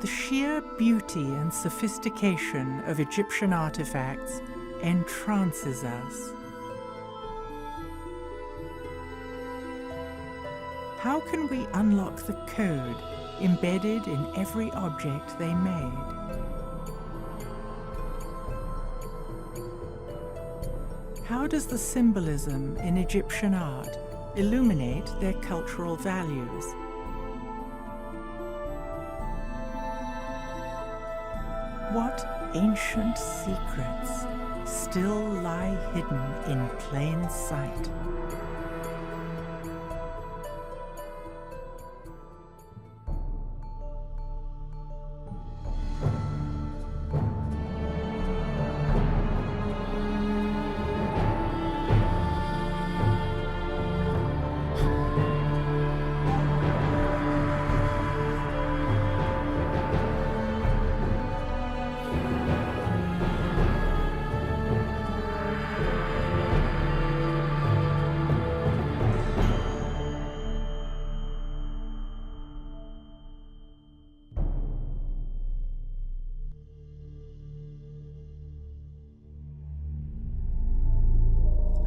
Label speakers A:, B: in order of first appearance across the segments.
A: The sheer beauty and sophistication of Egyptian artifacts entrances us. How can we unlock the code embedded in every object they made? How does the symbolism in Egyptian art illuminate their cultural values? What ancient secrets still lie hidden in plain sight?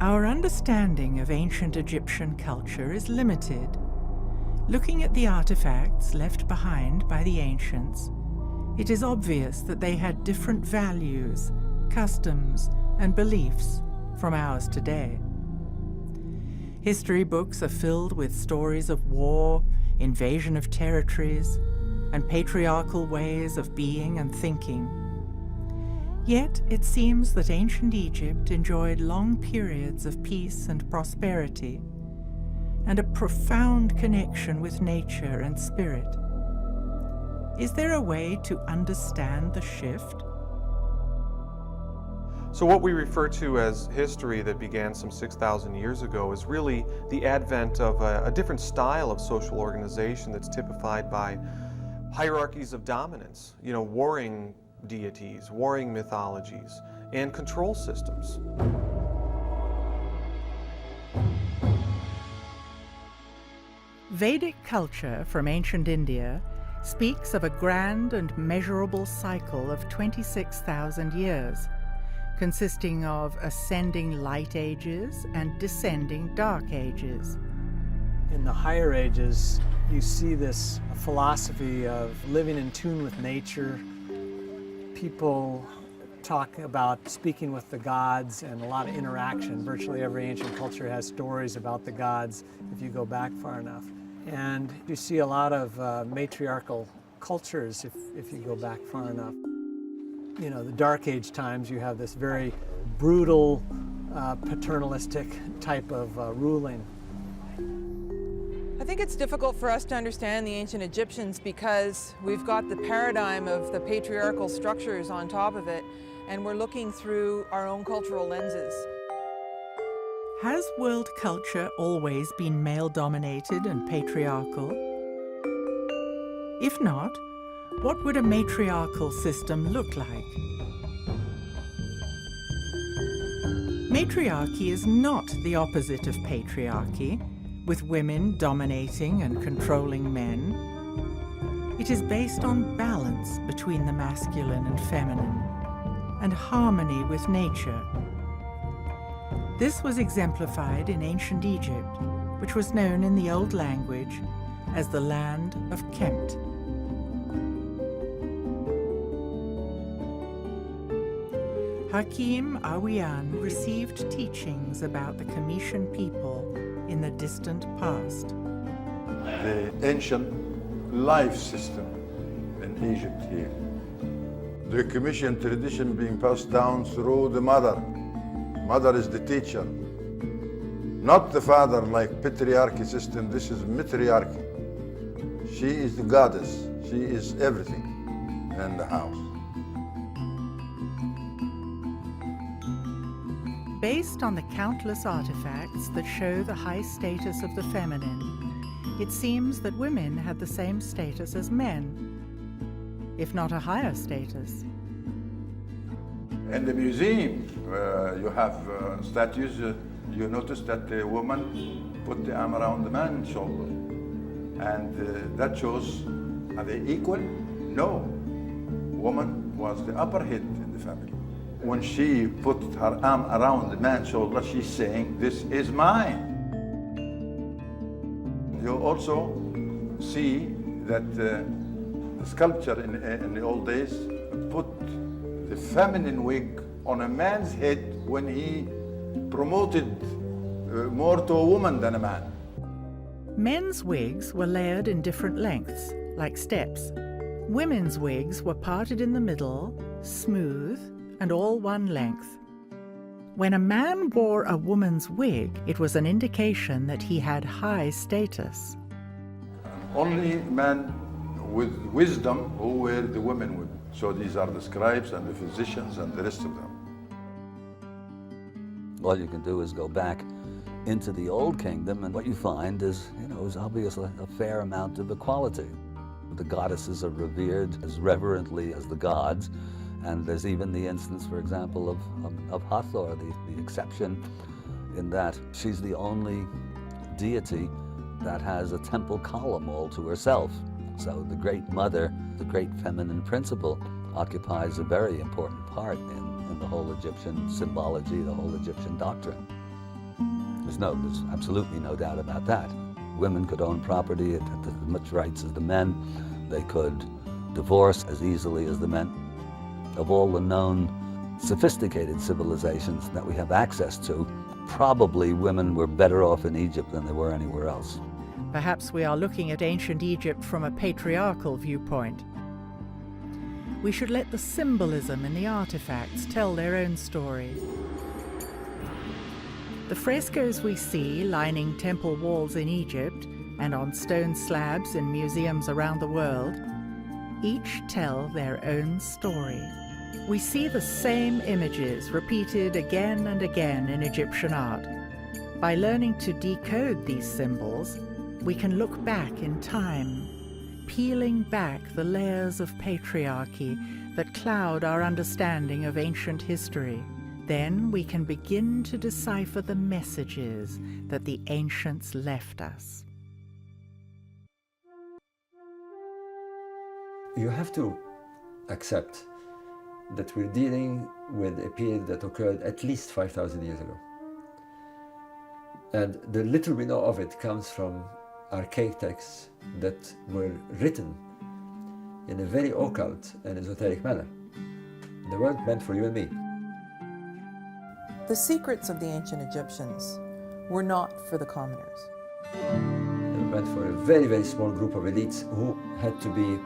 A: Our understanding of ancient Egyptian culture is limited. Looking at the artifacts left behind by the ancients, it is obvious that they had different values, customs, and beliefs from ours today. History books are filled with stories of war, invasion of territories, and patriarchal ways of being and thinking. Yet it seems that ancient Egypt enjoyed long periods of peace and prosperity, and a profound connection with nature and spirit. Is there a way to understand the shift?
B: So what we refer to as history that began some 6,000 years ago is really the advent of a different style of social organization that's typified by hierarchies of dominance, warring deities, warring mythologies, and control systems.
A: Vedic culture from ancient India speaks of a grand and measurable cycle of 26,000 years, consisting of ascending light ages and descending dark ages.
C: In the higher ages, you see this philosophy of living in tune with nature. People talk about speaking with the gods and a lot of interaction. Virtually every ancient culture has stories about the gods if you go back far enough. And you see a lot of matriarchal cultures if you go back far enough. The Dark Age times, you have this very brutal, paternalistic type of ruling.
D: I think it's difficult for us to understand the ancient Egyptians because we've got the paradigm of the patriarchal structures on top of it, and we're looking through our own cultural lenses.
A: Has world culture always been male-dominated and patriarchal? If not, what would a matriarchal system look like? Matriarchy is not the opposite of patriarchy, with women dominating and controlling men. It is based on balance between the masculine and feminine, and harmony with nature. This was exemplified in ancient Egypt, which was known in the old language as the land of Kemet. Hakim Awiyan received teachings about the Comitian people in the distant past.
E: The ancient life system in Egypt here. The Comitian tradition being passed down through the mother. Mother is the teacher, not the father like patriarchy system. This is matriarchy. She is the goddess. She is everything in the house.
A: Based on the countless artifacts that show the high status of the feminine, it seems that women had the same status as men, if not a higher status.
E: In the museum, you have statues. You notice that the woman put the arm around the man's shoulder. And that shows, are they equal? No, woman was the upper head in the family. When she put her arm around the man's shoulder, she's saying, "This is mine." You also see that the sculpture in the old days put the feminine wig on a man's head when he promoted more to a woman than a man.
A: Men's wigs were layered in different lengths, like steps. Women's wigs were parted in the middle, smooth, and all one length. When a man wore a woman's wig, it was an indication that he had high status.
E: Only men with wisdom who wear the women wig. So these are the scribes and the physicians and the rest of them.
F: All you can do is go back into the Old Kingdom, and what you find is, is obviously a fair amount of equality. The goddesses are revered as reverently as the gods, and there's even the instance, for example, of Hathor, the exception, in that she's the only deity that has a temple column all to herself. So the Great Mother, the great feminine principle, occupies a very important part in the whole Egyptian symbology, the whole Egyptian doctrine. There's absolutely no doubt about that. Women could own property, had as much rights as the men. They could divorce as easily as the men. Of all the known sophisticated civilizations that we have access to, probably women were better off in Egypt than they were anywhere else.
A: Perhaps we are looking at ancient Egypt from a patriarchal viewpoint. We should let the symbolism in the artifacts tell their own story. The frescoes we see lining temple walls in Egypt and on stone slabs in museums around the world each tell their own story. We see the same images repeated again and again in Egyptian art. By learning to decode these symbols, we can look back in time, peeling back the layers of patriarchy that cloud our understanding of ancient history. Then we can begin to decipher the messages that the ancients left us.
G: You have to accept that we're dealing with a period that occurred at least 5,000 years ago. And the little we know of it comes from archaic texts that were written in a very occult and esoteric manner. They weren't meant for you and me.
D: The secrets of the ancient Egyptians were not for the commoners.
G: They were meant for a very, very small group of elites who had to be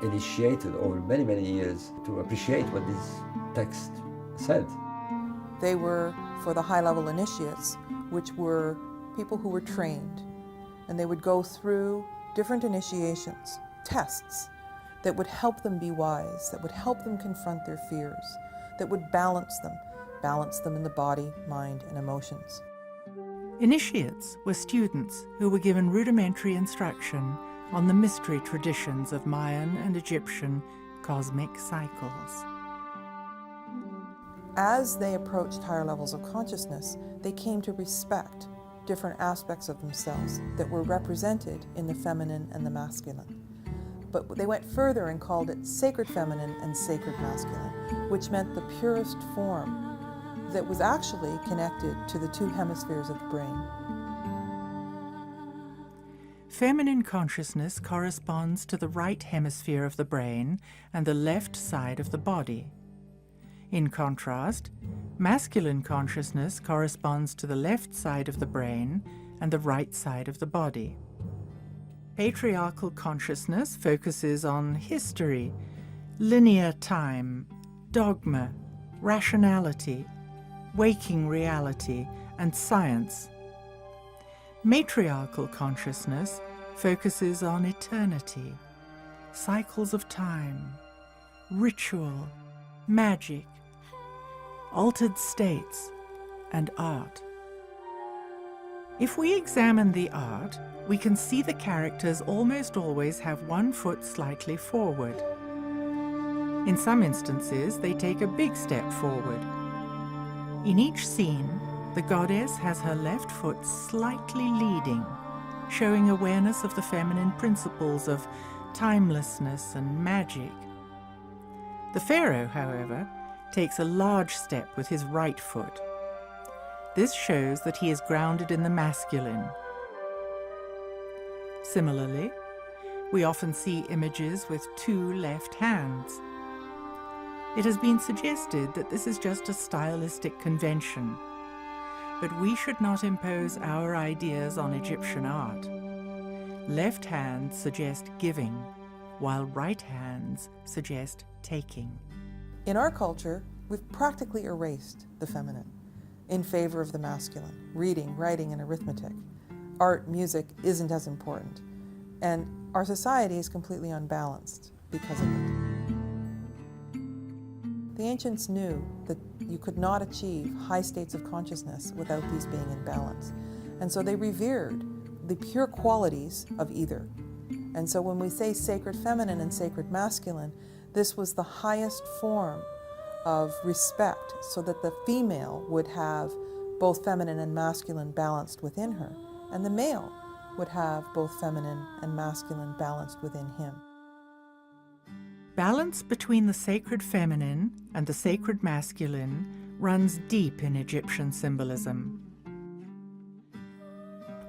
G: initiated over many, many years to appreciate what these texts said.
D: They were for the high-level initiates, which were people who were trained, and they would go through different initiations, tests, that would help them be wise, that would help them confront their fears, that would balance them in the body, mind, and emotions.
A: Initiates were students who were given rudimentary instruction on the mystery traditions of Mayan and Egyptian cosmic cycles.
D: As they approached higher levels of consciousness, they came to respect different aspects of themselves that were represented in the feminine and the masculine. But they went further and called it sacred feminine and sacred masculine, which meant the purest form that was actually connected to the two hemispheres of the brain.
A: Feminine consciousness corresponds to the right hemisphere of the brain and the left side of the body. In contrast, masculine consciousness corresponds to the left side of the brain and the right side of the body. Patriarchal consciousness focuses on history, linear time, dogma, rationality, waking reality, and science. Matriarchal consciousness focuses on eternity, cycles of time, ritual, magic, altered states, and art. If we examine the art, we can see the characters almost always have one foot slightly forward. In some instances, they take a big step forward. In each scene, the goddess has her left foot slightly leading, showing awareness of the feminine principles of timelessness and magic. The pharaoh, however, takes a large step with his right foot. This shows that he is grounded in the masculine. Similarly, we often see images with two left hands. It has been suggested that this is just a stylistic convention, but we should not impose our ideas on Egyptian art. Left hands suggest giving, while right hands suggest taking.
D: In our culture, we've practically erased the feminine in favor of the masculine. Reading, writing, and arithmetic. Art, music isn't as important. And our society is completely unbalanced because of it. The ancients knew that you could not achieve high states of consciousness without these being in balance. And so they revered the pure qualities of either. And so when we say sacred feminine and sacred masculine, this was the highest form of respect, so that the female would have both feminine and masculine balanced within her, and the male would have both feminine and masculine balanced within him.
A: Balance between the sacred feminine and the sacred masculine runs deep in Egyptian symbolism.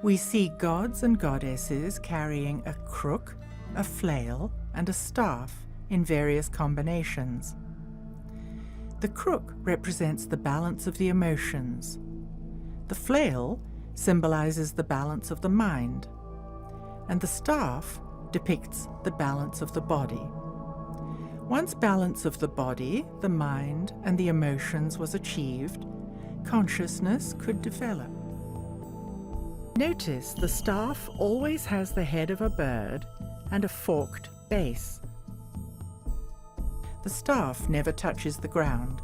A: We see gods and goddesses carrying a crook, a flail, and a staff in various combinations. The crook represents the balance of the emotions. The flail symbolizes the balance of the mind, and the staff depicts the balance of the body. Once balance of the body, the mind, and the emotions was achieved, consciousness could develop. Notice the staff always has the head of a bird and a forked base. The staff never touches the ground.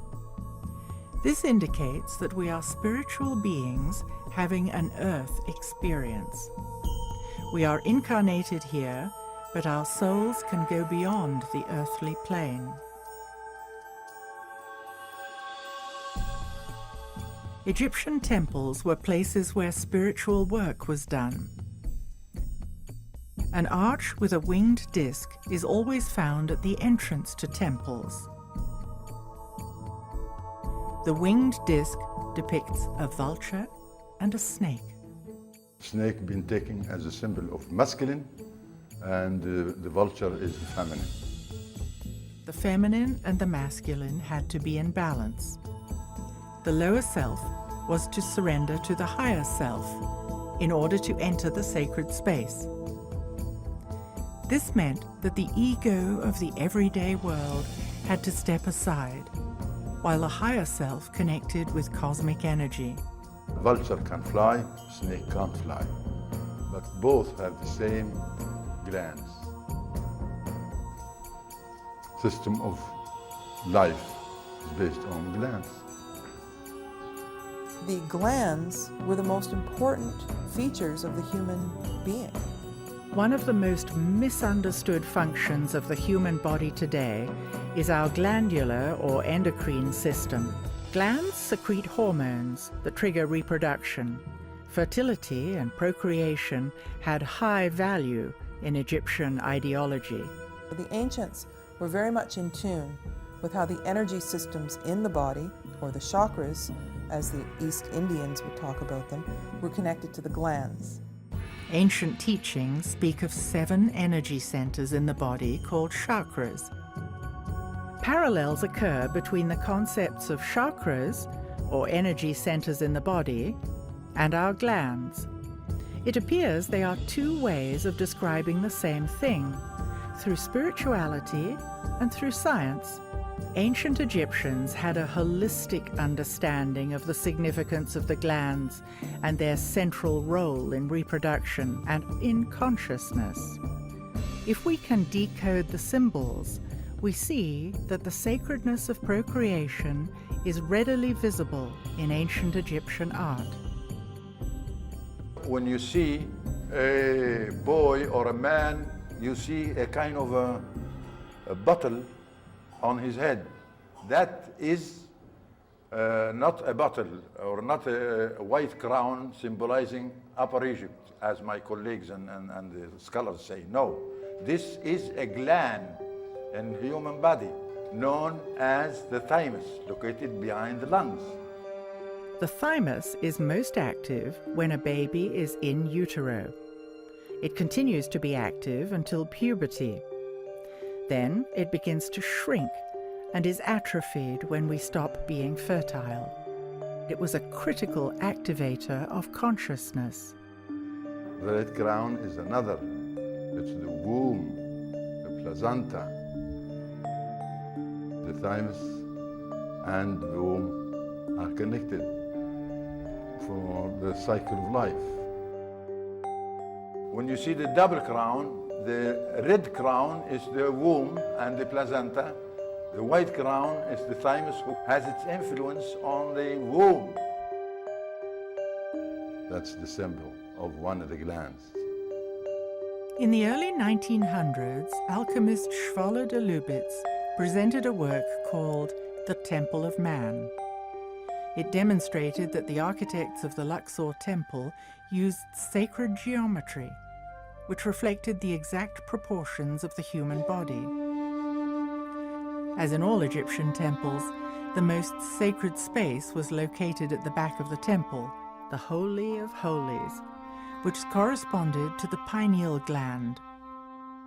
A: This indicates that we are spiritual beings having an earth experience. We are incarnated here, but our souls can go beyond the earthly plane. Egyptian temples were places where spiritual work was done. An arch with a winged disc is always found at the entrance to temples. The winged disc depicts a vulture and a snake.
E: Snake been taken as a symbol of masculine, and the vulture is the feminine.
A: The feminine and the masculine had to be in balance. The lower self was to surrender to the higher self in order to enter the sacred space. This meant that the ego of the everyday world had to step aside, while the higher self connected with cosmic energy.
E: Vulture can fly, snake can't fly, but both have the same glands. System of life is based on glands.
D: The glands were the most important features of the human being.
A: One of the most misunderstood functions of the human body today is our glandular or endocrine system. Glands secrete hormones that trigger reproduction. Fertility and procreation had high value in Egyptian ideology.
D: The ancients were very much in tune with how the energy systems in the body, or the chakras, as the East Indians would talk about them, were connected to the glands.
A: Ancient teachings speak of 7 energy centers in the body called chakras. Parallels occur between the concepts of chakras, or energy centers in the body, and our glands. It appears they are 2 ways of describing the same thing, through spirituality and through science. Ancient Egyptians had a holistic understanding of the significance of the glands and their central role in reproduction and in consciousness. If we can decode the symbols, we see that the sacredness of procreation is readily visible in ancient Egyptian art.
E: When you see a boy or a man, you see a kind of a bottle on his head. That is not a bottle or not a white crown symbolizing Upper Egypt, as my colleagues and the scholars say. No, This is a gland in the human body known as the thymus, located behind the lungs.
A: The thymus is most active when a baby is in utero. It continues to be active until puberty. Then it begins to shrink and is atrophied when we stop being fertile. It was a critical activator of consciousness.
E: The red crown is another. It's the womb, the placenta. The thymus and the womb are connected for the cycle of life. When you see the double crown, the red crown is the womb and the placenta. The white crown is the thymus, who has its influence on the womb. That's the symbol of one of the glands.
A: In the early 1900s, alchemist Schwoller de Lubitz presented a work called The Temple of Man. It demonstrated that the architects of the Luxor temple used sacred geometry, which reflected the exact proportions of the human body. As in all Egyptian temples, the most sacred space was located at the back of the temple, the Holy of Holies, which corresponded to the pineal gland.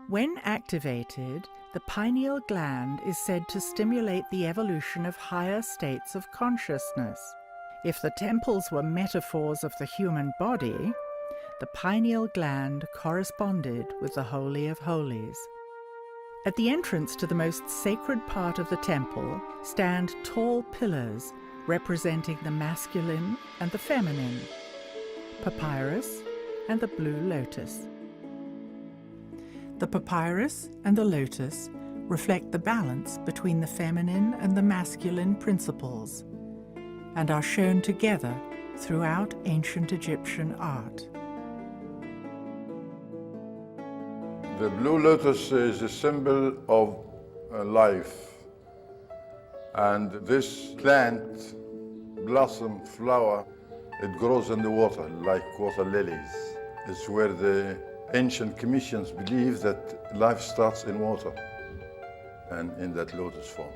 A: When activated, the pineal gland is said to stimulate the evolution of higher states of consciousness. If the temples were metaphors of the human body, the pineal gland corresponded with the Holy of Holies. At the entrance to the most sacred part of the temple stand tall pillars representing the masculine and the feminine, papyrus and the blue lotus. The papyrus and the lotus reflect the balance between the feminine and the masculine principles and are shown together throughout ancient Egyptian art.
E: The blue lotus is a symbol of life. And this plant, blossom, flower, it grows in the water like water lilies. It's where the ancient Commissions believe that life starts in water and in that lotus form.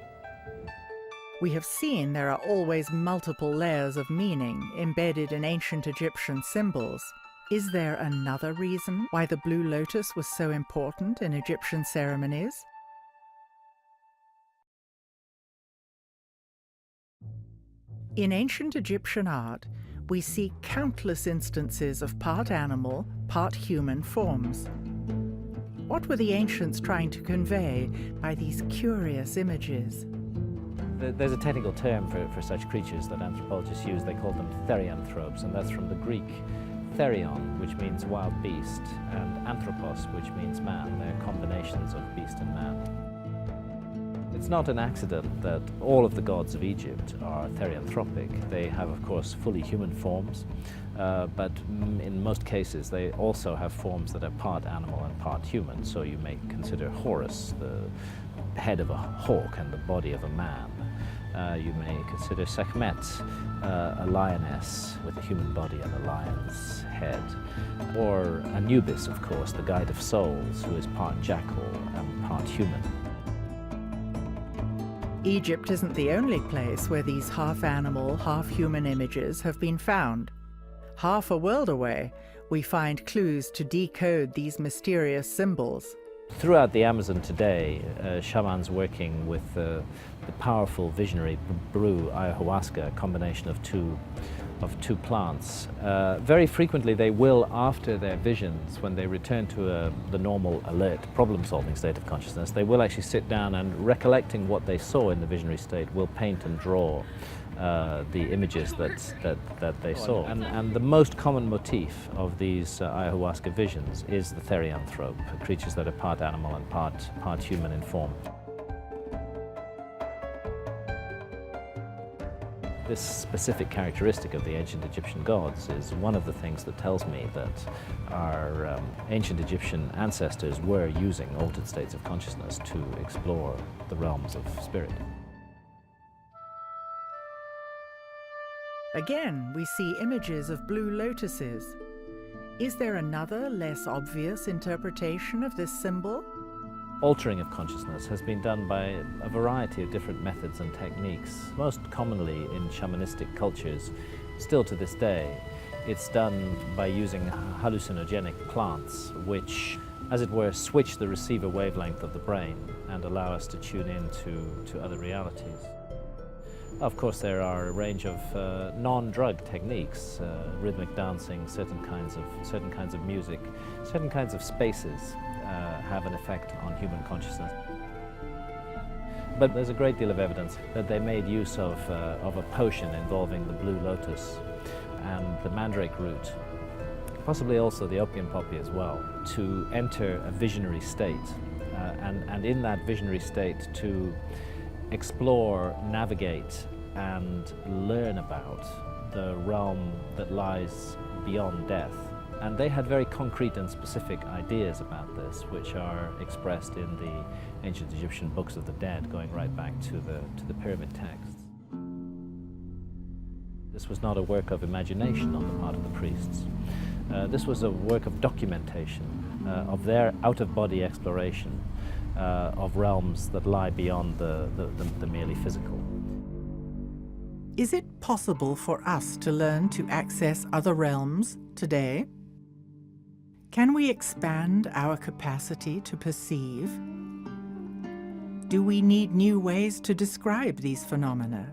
A: We have seen there are always multiple layers of meaning embedded in ancient Egyptian symbols. Is there another reason why the blue lotus was so important in Egyptian ceremonies? In ancient Egyptian art, we see countless instances of part animal, part human forms. What were the ancients trying to convey by these curious images?
H: There's a technical term for such creatures that anthropologists use. They call them therianthropes, and that's from the Greek therion, which means wild beast, and anthropos, which means man. They're combinations of beast and man. It's not an accident that all of the gods of Egypt are therianthropic. They have, of course, fully human forms, but in most cases they also have forms that are part animal and part human. So you may consider Horus the head of a hawk and the body of a man. You may consider Sekhmet a lioness with a human body and a lion's head. Or Anubis, of course, the guide of souls, who is part jackal and part human.
A: Egypt isn't the only place where these half-animal, half-human images have been found. Half a world away, we find clues to decode these mysterious symbols.
H: Throughout the Amazon today, shamans working with the powerful visionary brew ayahuasca, a combination of two plants. Very frequently they will, after their visions, when they return to the normal, alert, problem-solving state of consciousness, they will actually sit down and, recollecting what they saw in the visionary state, will paint and draw the images that they saw. And the most common motif of these ayahuasca visions is the therianthrope, creatures that are part animal and part human in form. This specific characteristic of the ancient Egyptian gods is one of the things that tells me that our ancient Egyptian ancestors were using altered states of consciousness to explore the realms of spirit.
A: Again, we see images of blue lotuses. Is there another, less obvious interpretation of this symbol?
H: Altering of consciousness has been done by a variety of different methods and techniques, most commonly in shamanistic cultures, still to this day. It's done by using hallucinogenic plants, which, as it were, switch the receiver wavelength of the brain and allow us to tune in to other realities. Of course, there are a range of non-drug techniques, rhythmic dancing, certain kinds of music, certain kinds of spaces have an effect on human consciousness. But there's a great deal of evidence that they made use of a potion involving the blue lotus and the mandrake root, possibly also the opium poppy as well, to enter a visionary state, and in that visionary state to explore, navigate, and learn about the realm that lies beyond death. And they had very concrete and specific ideas about this, which are expressed in the ancient Egyptian books of the dead, going right back to the pyramid texts. This was not a work of imagination on the part of the priests. This was a work of documentation, of their out-of-body exploration of realms that lie beyond the merely physical.
A: Is it possible for us to learn to access other realms today? Can we expand our capacity to perceive? Do we need new ways to describe these phenomena?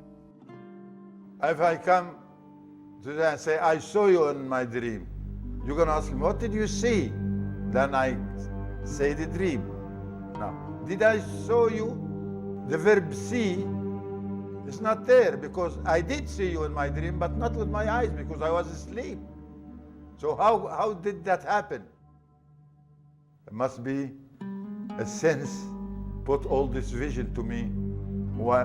E: If I come today and say, I saw you in my dream, you're going to ask me, what did you see? Then I say the dream. Now, did I show you? The verb see is not there, because I did see you in my dream, but not with my eyes, because I was asleep. So how did that happen? There must be a sense put all this vision to me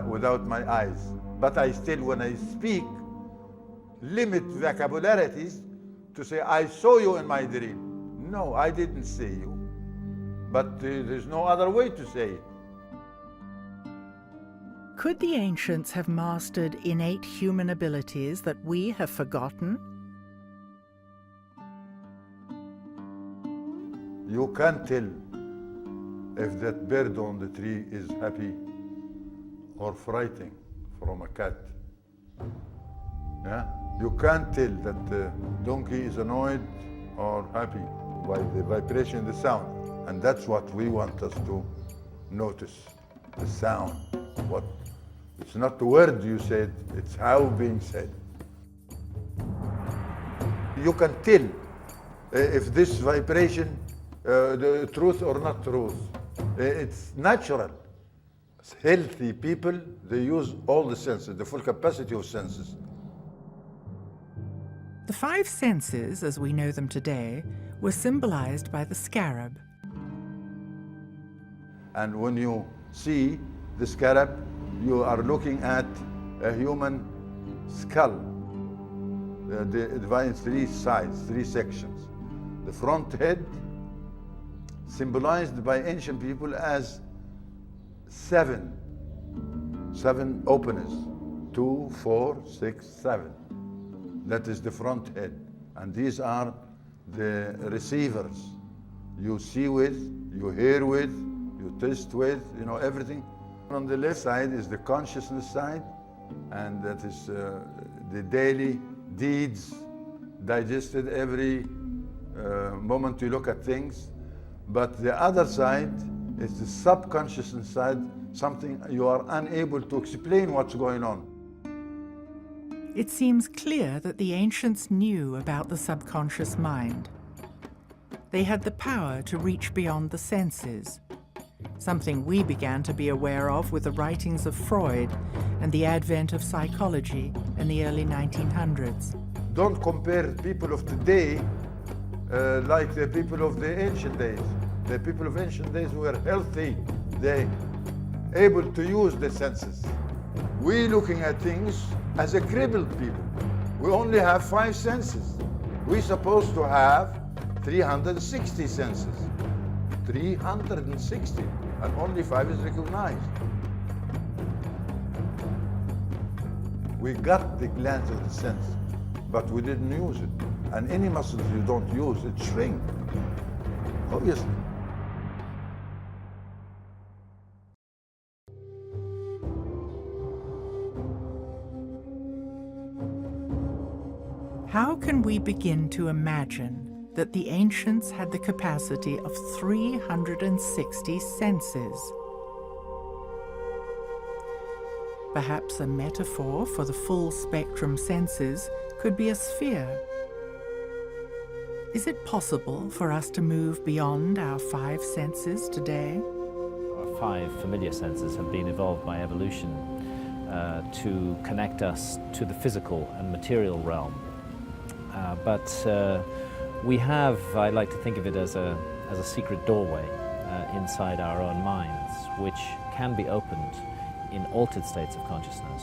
E: without my eyes. But I still, when I speak, limit vocabularities to say, I saw you in my dream. No, I didn't see you. But there's no other way to say it.
A: Could the ancients have mastered innate human abilities that we have forgotten?
E: You can't tell if that bird on the tree is happy or frightened from a cat. Yeah? You can't tell that the donkey is annoyed or happy by the vibration, the sound. And that's what we want us to notice, the sound. It's not the word you said, it's how being said. You can tell if this vibration, the truth or not truth. It's natural. Healthy people, they use all the senses, the full capacity of senses.
A: The five senses, as we know them today, were symbolized by the scarab.
E: And when you see the scarab, you are looking at a human skull, divided in three sides, three sections. The front head, symbolized by ancient people as seven openers, 2, 4, 6, 7. That is the front head. And these are the receivers. You see with, you hear with, you taste with, you know, everything. On the left side is the consciousness side, and that is the daily deeds digested every moment you look at things. But the other side is the subconscious side, something you are unable to explain what's going on.
A: It seems clear that the ancients knew about the subconscious mind. They had the power to reach beyond the senses, something we began to be aware of with the writings of Freud and the advent of psychology in the early 1900s.
E: Don't compare people of today like the people of the ancient days. The people of ancient days were healthy. They able to use the senses. We looking at things as a crippled people. We only have 5 senses. We're supposed to have 360 senses. 360, and only 5 is recognized. We got the glance of the sense, but we didn't use it. And any muscles you don't use, it shrink, obviously.
A: How can we begin to imagine that the ancients had the capacity of 360 senses? Perhaps a metaphor for the full spectrum senses could be a sphere. Is it possible for us to move beyond our 5 senses today?
H: Our 5 familiar senses have been evolved by evolution to connect us to the physical and material realm. But we have, I like to think of it as a secret doorway inside our own minds, which can be opened in altered states of consciousness,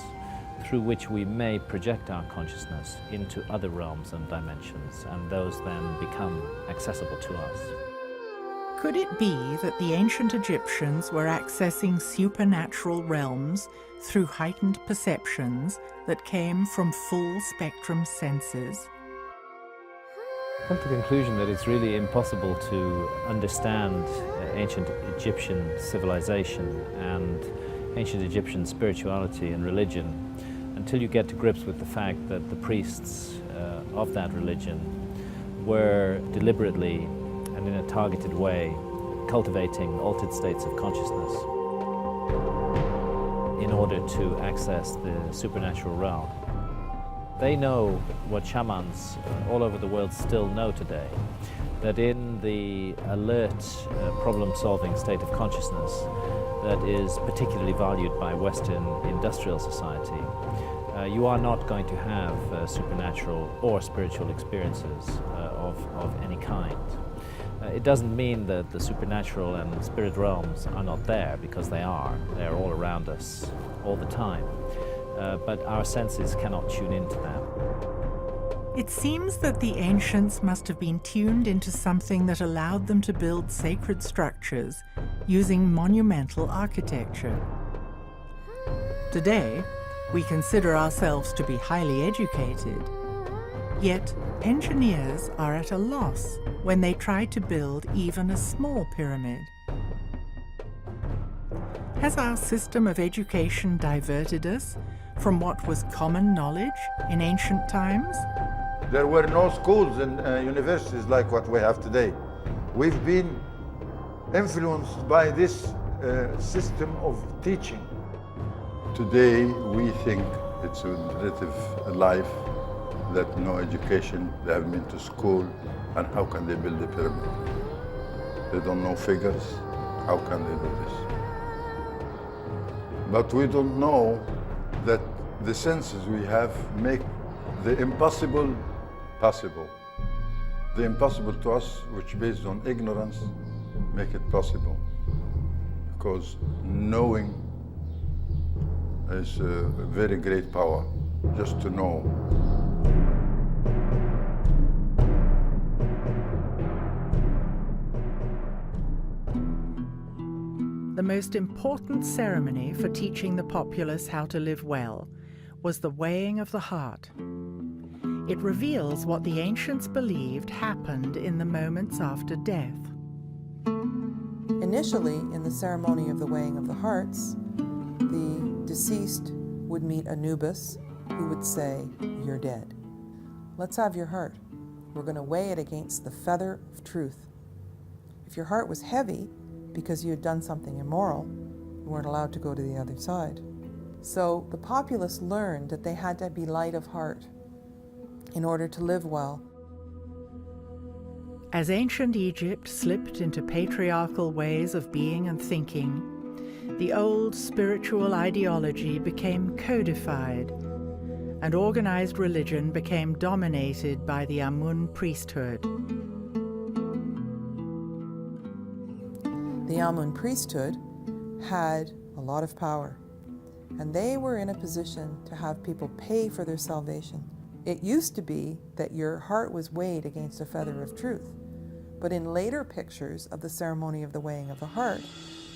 H: through which we may project our consciousness into other realms and dimensions, and those then become accessible to us.
A: Could it be that the ancient Egyptians were accessing supernatural realms through heightened perceptions that came from full spectrum senses?
H: I've come to the conclusion that it's really impossible to understand ancient Egyptian civilization and ancient Egyptian spirituality and religion until you get to grips with the fact that the priests of that religion were deliberately and in a targeted way cultivating altered states of consciousness in order to access the supernatural realm. They know what shamans all over the world still know today, that in the alert, problem-solving state of consciousness that is particularly valued by Western industrial society, you are not going to have supernatural or spiritual experiences of any kind. It doesn't mean that the supernatural and spirit realms are not there, because they are. They're all around us all the time. But our senses cannot tune into them.
A: It seems that the ancients must have been tuned into something that allowed them to build sacred structures using monumental architecture. Today, we consider ourselves to be highly educated, yet engineers are at a loss when they try to build even a small pyramid. Has our system of education diverted us from what was common knowledge in ancient times?
E: There were no schools and universities like what we have today. We've been influenced by this system of teaching. Today, we think it's a relative life, that no education, they haven't been to school, and how can they build a pyramid? They don't know figures, how can they do this? But we don't know that the senses we have make the impossible possible. The impossible to us, which based on ignorance, make it possible. Because knowing is a very great power, just to know.
A: The most important ceremony for teaching the populace how to live well was the weighing of the heart. It reveals what the ancients believed happened in the moments after death.
D: Initially, in the ceremony of the weighing of the hearts, the deceased would meet Anubis, who would say, "You're dead. Let's have your heart. We're going to weigh it against the feather of truth." If your heart was heavy because you had done something immoral, you weren't allowed to go to the other side. So the populace learned that they had to be light of heart in order to live well.
A: As ancient Egypt slipped into patriarchal ways of being and thinking, the old spiritual ideology became codified, and organized religion became dominated by the Amun priesthood.
D: The Amun priesthood had a lot of power, and they were in a position to have people pay for their salvation. It used to be that your heart was weighed against a feather of truth, but in later pictures of the ceremony of the weighing of the heart,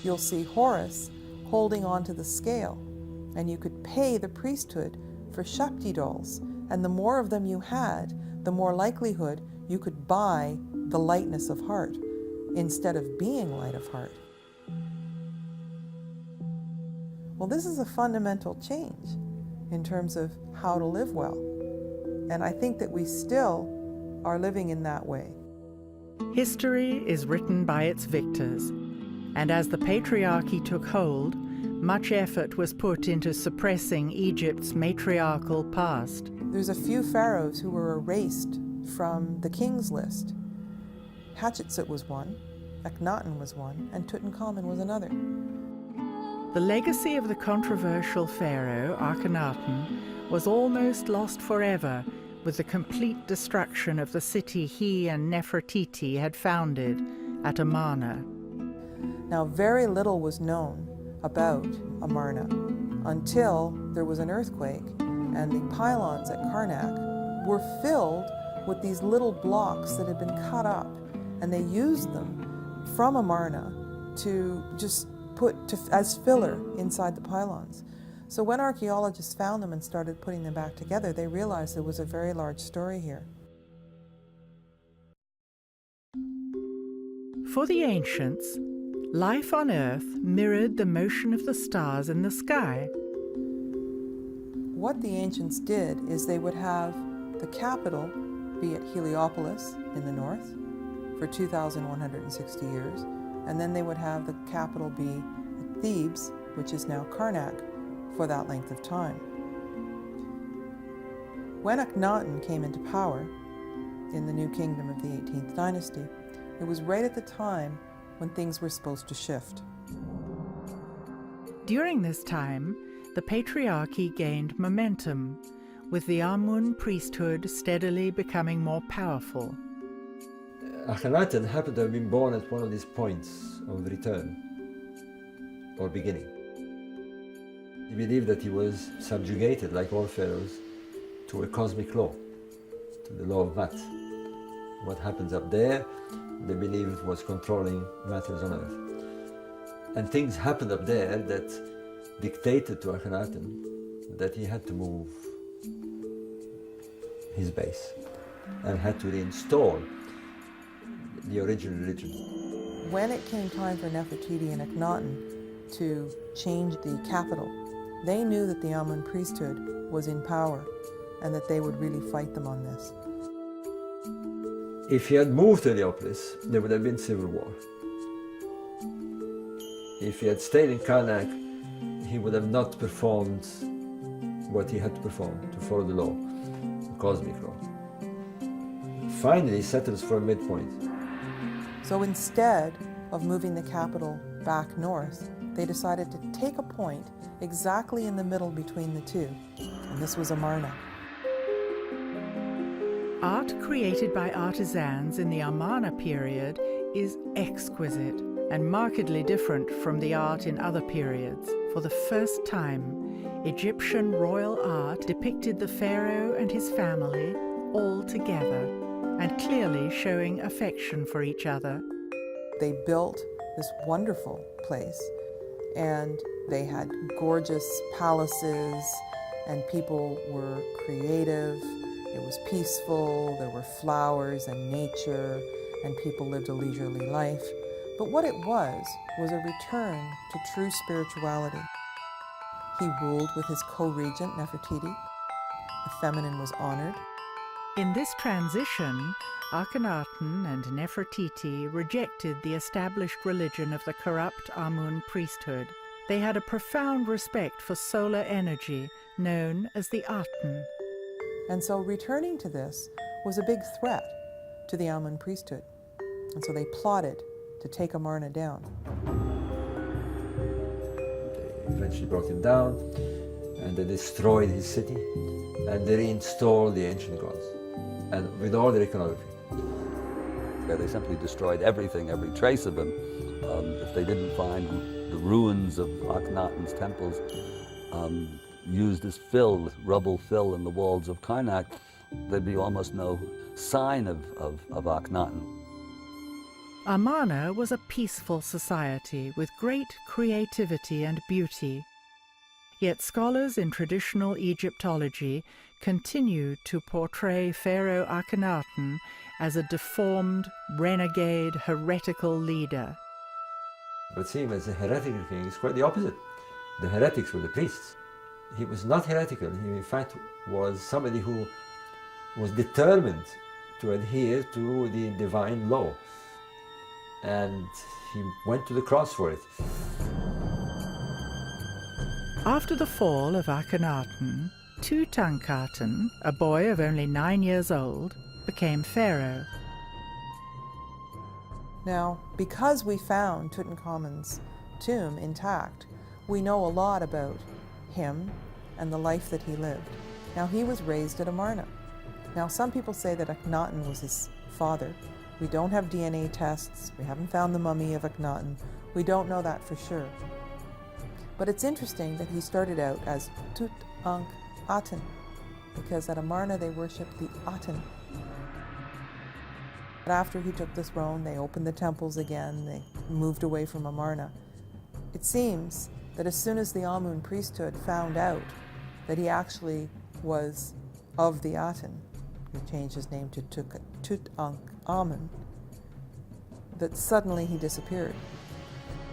D: you'll see Horus holding onto the scale, and you could pay the priesthood for Shakti dolls, and the more of them you had, the more likelihood you could buy the lightness of heart instead of being light of heart. Well, this is a fundamental change in terms of how to live well. And I think that we still are living in that way.
A: History is written by its victors, and as the patriarchy took hold, much effort was put into suppressing Egypt's matriarchal past.
D: There's a few pharaohs who were erased from the king's list. Hatshepsut was one, Akhenaten was one, and Tutankhamun was another.
A: The legacy of the controversial pharaoh, Akhenaten, was almost lost forever with the complete destruction of the city he and Nefertiti had founded at Amarna.
D: Now, very little was known about Amarna until there was an earthquake and the pylons at Karnak were filled with these little blocks that had been cut up, and they used them from Amarna to just as filler inside the pylons. So when archaeologists found them and started putting them back together, they realized there was a very large story here.
A: For the ancients, life on Earth mirrored the motion of the stars in the sky.
D: What the ancients did is they would have the capital be at Heliopolis in the north for 2,160 years, and then they would have the capital be at Thebes, which is now Karnak, for that length of time. When Akhenaten came into power in the new kingdom of the 18th dynasty, it was right at the time when things were supposed to shift.
A: During this time, the patriarchy gained momentum, with the Amun priesthood steadily becoming more powerful.
G: Akhenaten happened to have been born at one of these points of return or beginning. He believed that he was subjugated, like all pharaohs, to a cosmic law, to the law of Mat. What happens up there, they believed was controlling matters on earth. And things happened up there that dictated to Akhenaten that he had to move his base and had to reinstall the original religion.
D: When it came time for Nefertiti and Akhenaten to change the capital, they knew that the Amun priesthood was in power and that they would really fight them on this.
G: If he had moved to Heliopolis, there would have been civil war. If he had stayed in Karnak, he would have not performed what he had to perform to follow the law, the cosmic law. Finally, he settles for a midpoint.
D: So instead of moving the capital back north, they decided to take a point exactly in the middle between the two, and this was Amarna.
A: Art created by artisans in the Amarna period is exquisite and markedly different from the art in other periods. For the first time, Egyptian royal art depicted the pharaoh and his family all together and clearly showing affection for each other.
D: They built this wonderful place, and they had gorgeous palaces, and people were creative. It was peaceful, there were flowers and nature, and people lived a leisurely life. But what it was a return to true spirituality. He ruled with his co-regent, Nefertiti. The feminine was honored.
A: In this transition, Akhenaten and Nefertiti rejected the established religion of the corrupt Amun priesthood. They had a profound respect for solar energy, known as the Aten.
D: And so returning to this was a big threat to the Amun priesthood. And so they plotted to take Amarna down.
G: They eventually brought him down, and they destroyed his city, and they reinstalled the ancient gods, and with all their iconography.
F: Yeah, they simply destroyed everything, every trace of him. If they didn't find the ruins of Akhenaten's temples used as rubble fill in the walls of Karnak, there'd be almost no sign of Akhenaten.
A: Amarna was a peaceful society with great creativity and beauty. Yet scholars in traditional Egyptology continue to portray Pharaoh Akhenaten as a deformed, renegade, heretical leader.
G: But seeing him as a heretical king is quite the opposite. The heretics were the priests. He was not heretical. He, in fact, was somebody who was determined to adhere to the divine law. And he went to the cross for it.
A: After the fall of Akhenaten, Tutankhaten, a boy of only 9 years old, became pharaoh.
D: Now, because we found Tutankhamun's tomb intact, we know a lot about him and the life that he lived. Now, he was raised at Amarna. Now, some people say that Akhenaten was his father. We don't have DNA tests. We haven't found the mummy of Akhenaten. We don't know that for sure. But it's interesting that he started out as Tutankhaten, because at Amarna they worshipped the Aten. But after he took the throne, they opened the temples again. They moved away from Amarna. It seems that as soon as the Amun priesthood found out that he actually was of the Aten, he changed his name to Tutankhamun, that suddenly he disappeared.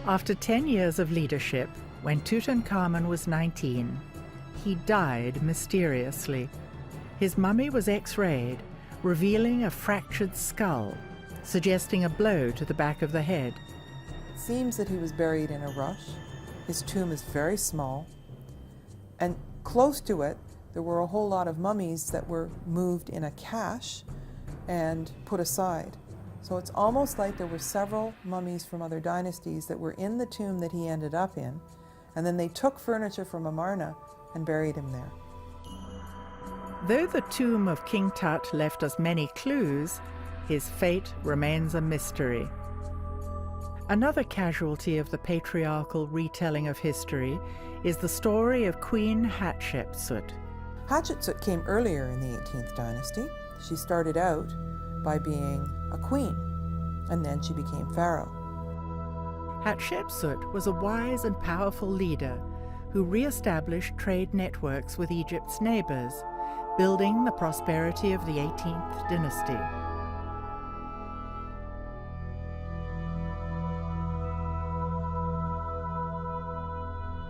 A: After 10 years of leadership, when Tutankhamun was 19, he died mysteriously. His mummy was X-rayed, revealing a fractured skull, suggesting a blow to the back of the head.
D: It seems that he was buried in a rush. His tomb is very small, and close to it there were a whole lot of mummies that were moved in a cache and put aside. So it's almost like there were several mummies from other dynasties that were in the tomb that he ended up in, and then they took furniture from Amarna and buried him there.
A: Though the tomb of King Tut left us many clues, his fate remains a mystery. Another casualty of the patriarchal retelling of history is the story of Queen Hatshepsut.
D: Hatshepsut came earlier in the 18th dynasty. She started out by being a queen, and then she became pharaoh.
A: Hatshepsut was a wise and powerful leader who re-established trade networks with Egypt's neighbors, building the prosperity of the 18th dynasty.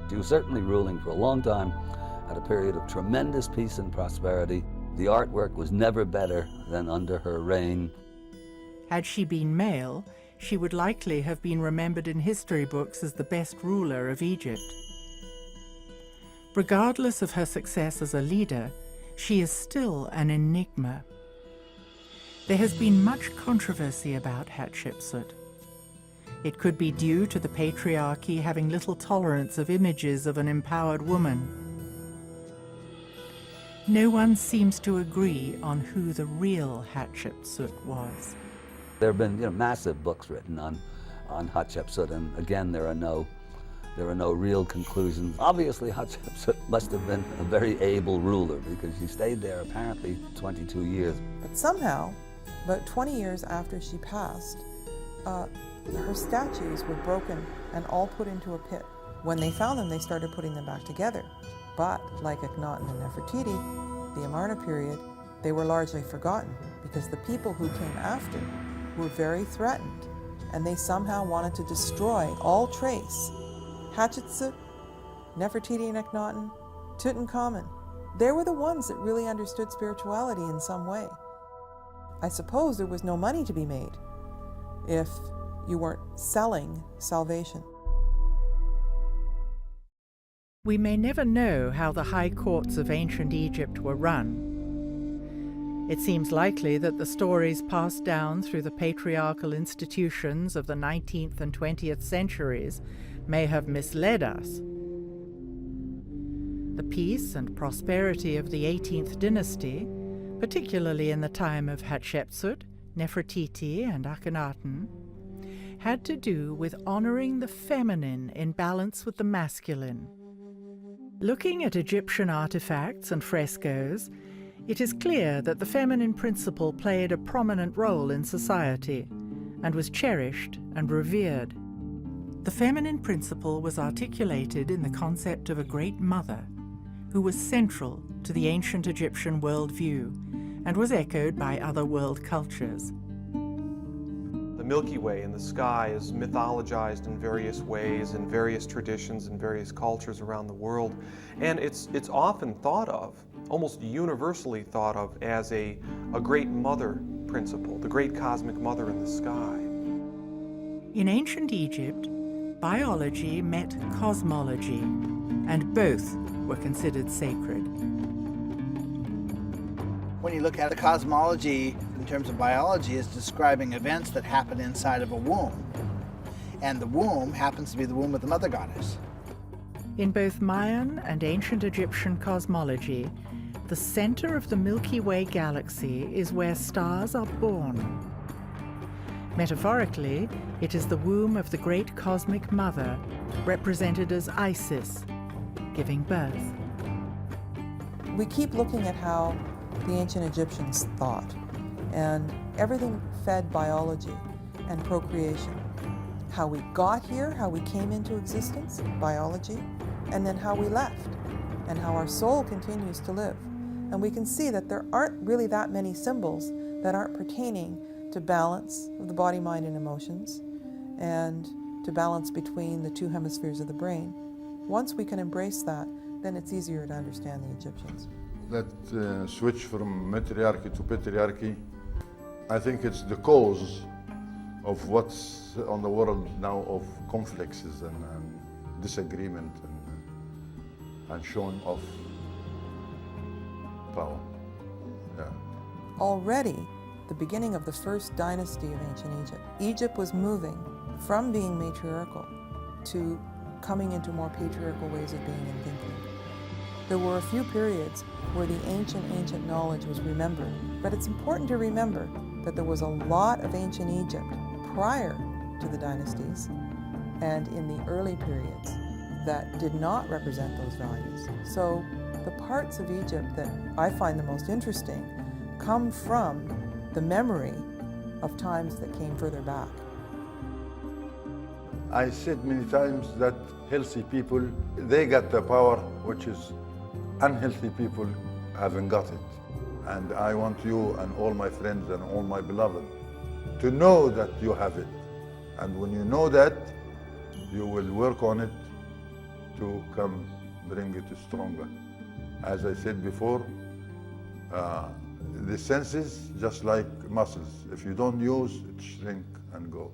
F: She was certainly ruling for a long time at a period of tremendous peace and prosperity. The artwork was never better than under her reign.
A: Had she been male, she would likely have been remembered in history books as the best ruler of Egypt. Regardless of her success as a leader, she is still an enigma. There has been much controversy about Hatshepsut. It could be due to the patriarchy having little tolerance of images of an empowered woman. No one seems to agree on who the real Hatshepsut was.
F: There have been massive books written on Hatshepsut, and again, there are no real conclusions. Obviously, Hatshepsut must have been a very able ruler because she stayed there apparently 22 years.
D: But somehow, about 20 years after she passed, her statues were broken and all put into a pit. When they found them, they started putting them back together. But like Akhenaten and Nefertiti, the Amarna period, they were largely forgotten because the people who came after were very threatened, and they somehow wanted to destroy all trace. Hatshepsut, Nefertiti and Akhenaten, Tutankhamun, they were the ones that really understood spirituality in some way. I suppose there was no money to be made if you weren't selling salvation.
A: We may never know how the high courts of ancient Egypt were run. It seems likely that the stories passed down through the patriarchal institutions of the 19th and 20th centuries may have misled us. The peace and prosperity of the 18th dynasty, particularly in the time of Hatshepsut, Nefertiti, and Akhenaten, had to do with honoring the feminine in balance with the masculine. Looking at Egyptian artifacts and frescoes, it is clear that the feminine principle played a prominent role in society and was cherished and revered. The feminine principle was articulated in the concept of a great mother who was central to the ancient Egyptian worldview and was echoed by other world cultures.
B: The Milky Way in the sky is mythologized in various ways, in various traditions, in various cultures around the world. And it's often thought of, almost universally thought of, as a great mother principle, the great cosmic mother in the sky.
A: In ancient Egypt, biology met cosmology, and both were considered sacred.
I: When you look at the cosmology in terms of biology, it's describing events that happen inside of a womb. And the womb happens to be the womb of the mother goddess.
A: In both Mayan and ancient Egyptian cosmology, the center of the Milky Way galaxy is where stars are born. Metaphorically, it is the womb of the great cosmic mother, represented as Isis, giving birth.
D: We keep looking at how the ancient Egyptians thought, and everything fed biology and procreation. How we got here, how we came into existence, biology, and then how we left, and how our soul continues to live. And we can see that there aren't really that many symbols that aren't pertaining to balance of the body, mind, and emotions, and to balance between the two hemispheres of the brain. Once we can embrace that, then it's easier to understand the Egyptians.
E: That switch from matriarchy to patriarchy, I think it's the cause of what's on the world now of conflicts and disagreement and showing off power. Yeah.
D: Already, the beginning of the first dynasty of ancient Egypt, Egypt was moving from being matriarchal to coming into more patriarchal ways of being and thinking. There were a few periods where the ancient knowledge was remembered, but it's important to remember that there was a lot of ancient Egypt prior to the dynasties and in the early periods that did not represent those values. So the parts of Egypt that I find the most interesting come from the memory of times that came further back.
E: I said many times that healthy people, they got the power, which is unhealthy people haven't got it. And I want you and all my friends and all my beloved to know that you have it. And when you know that, you will work on it to come bring it stronger. As I said before, the senses, just like muscles, if you don't use, it shrink and go.